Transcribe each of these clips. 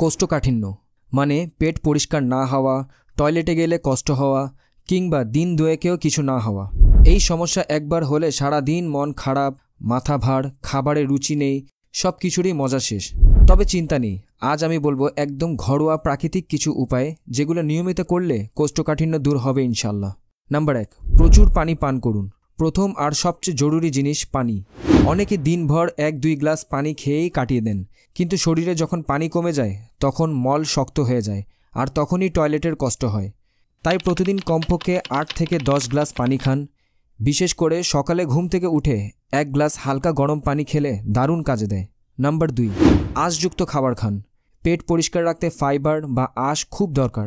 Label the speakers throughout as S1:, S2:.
S1: কোষ্ঠকাঠিন্য মানে পেট পরিষ্কার না হওয়া, টয়লেটে গেলে কষ্ট হওয়া কিংবা দিন দুয়েকেও কিছু না হওয়া। এই সমস্যা একবার হলে সারা দিন মন খারাপ, মাথা ভার, খাবারে রুচি নেই, সব কিছুরই মজা শেষ। তবে চিন্তা নেই, আজ আমি বলবো একদম ঘরোয়া প্রাকৃতিক কিছু উপায় যেগুলো নিয়মিত করলে কোষ্ঠকাঠিন্য দূর হবে ইনশাল্লাহ। নাম্বার 1, প্রচুর পানি পান করুন। প্রথম আর সবচেয়ে জরুরি জিনিস পানি। অনেকে দিনভর 1-2 গ্লাস পানি খেয়েই কাটিয়ে দেন, কিন্তু শরীরে যখন পানি কমে যায় তখন মল শক্ত হয়ে যায় আর তখনই টয়লেটের কষ্ট হয়। তাই প্রতিদিন কমপক্ষে 8 থেকে 10 গ্লাস পানি খান। বিশেষ করে সকালে ঘুম থেকে উঠে 1 গ্লাস হালকা গরম পানি খেলে দারুণ কাজে দেয়। নাম্বার 2, আঁশযুক্ত খাবার খান। পেট পরিষ্কার রাখতে ফাইবার বা আঁশ খুব দরকার।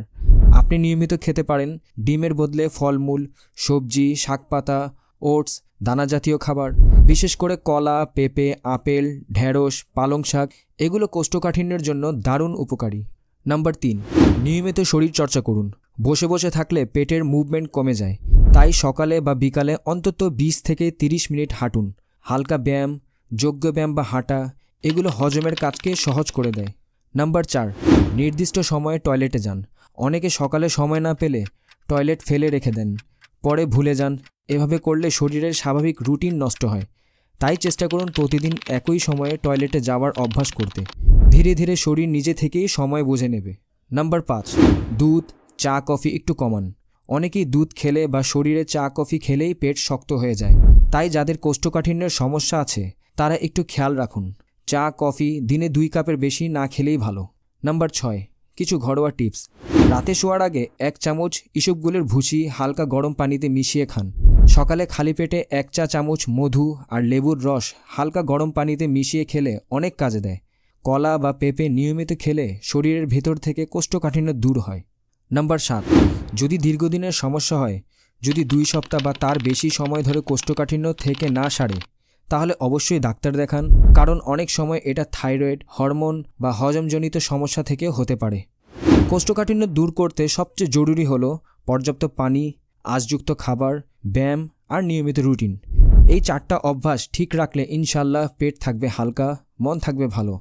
S1: আপনি নিয়মিত খেতে পারেন ডিমের বদলে ফলমূল, সবজি, শাকপাতা, ওটস, দানা জাতীয় খাবার। বিশেষ করে কলা, পেঁপে, আপেল, ঢেঁড়স, পালং শাক এগুলো কোষ্ঠকাঠিন্যের জন্য দারুণ উপকারী। নাম্বার 3, নিয়মিত শরীর চর্চা করুন। বসে বসে থাকলে পেটের মুভমেন্ট কমে যায়, তাই সকালে বা বিকালে অন্তত 20 থেকে 30 মিনিট হাঁটুন। হালকা ব্যায়াম, যোগ্য ব্যায়াম বা হাঁটা এগুলো হজমের কাজকে সহজ করে দেয়। নাম্বার 4, নির্দিষ্ট সময়ে টয়লেটে যান। অনেকে সকালে সময় না পেলে টয়লেট ফেলে রেখে দেন, পরে ভুলে যান। এভাবে করলে শরীরের স্বাভাবিক রুটিন নষ্ট হয়। তাই চেষ্টা করুন প্রতিদিন একই সময়ে টয়লেটে যাওয়ার অভ্যাস করতে। ধীরে ধীরে শরীর নিজে থেকেই সময় বুঝে নেবে। নাম্বার 5, দুধ, চা, কফি একটু কমান। অনেকেই দুধ খেলে বা শরীরে চা কফি খেলেই পেট শক্ত হয়ে যায়। তাই যাদের কোষ্ঠকাঠিন্যের সমস্যা আছে তারা একটু খেয়াল রাখুন। চা কফি দিনে 2 কাপের বেশি না খেলেই ভালো। নাম্বার 6, কিছু ঘরোয়া টিপস। রাতে শোয়ার আগে 1 চামচ ইসবগুলের ভুসি হালকা গরম পানিতে মিশিয়ে খান। সকালে খালি পেটে 1 চা চামচ মধু আর লেবুর রস হালকা গরম পানিতে মিশিয়ে খেলে অনেক কাজে দেয়। কলা বা পেঁপে নিয়মিত খেলে শরীরের ভেতর থেকে কোষ্ঠকাঠিন্য দূর হয়। নাম্বার 7, যদি দীর্ঘদিনের সমস্যা হয়, যদি 2 সপ্তাহ বা তার বেশি সময় ধরে কোষ্ঠকাঠিন্য থেকে না সারে, তাহলে অবশ্যই ডাক্তার দেখান, কারণ অনেক সময় এটা থাইরয়েড, হরমোন বা হজমজনিত সমস্যা থেকে হতে পারে। কোষ্ঠকাঠিন্য দূর করতে সবচেয়ে জরুরি হলো পর্যাপ্ত পানি, আঁশযুক্ত খাবার, ব্যায়াম আর নিয়মিত রুটিন। এই 4টা অভ্যাস ঠিক রাখলে ইনশাল্লাহ পেট থাকবে হালকা, মন থাকবে ভালো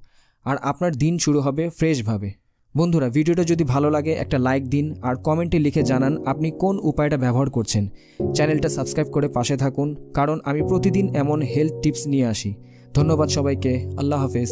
S1: আর আপনার দিন শুরু হবে ফ্রেশভাবে। বন্ধুরা, ভিডিওটা যদি ভালো লাগে একটা লাইক দিন আর কমেন্টে লিখে জানান আপনি কোন উপায়টা ব্যবহার করছেন। চ্যানেলটা সাবস্ক্রাইব করে পাশে থাকুন, কারণ আমি প্রতিদিন এমন হেলথ টিপস নিয়ে আসি। ধন্যবাদ সবাইকে। আল্লাহ হাফেজ।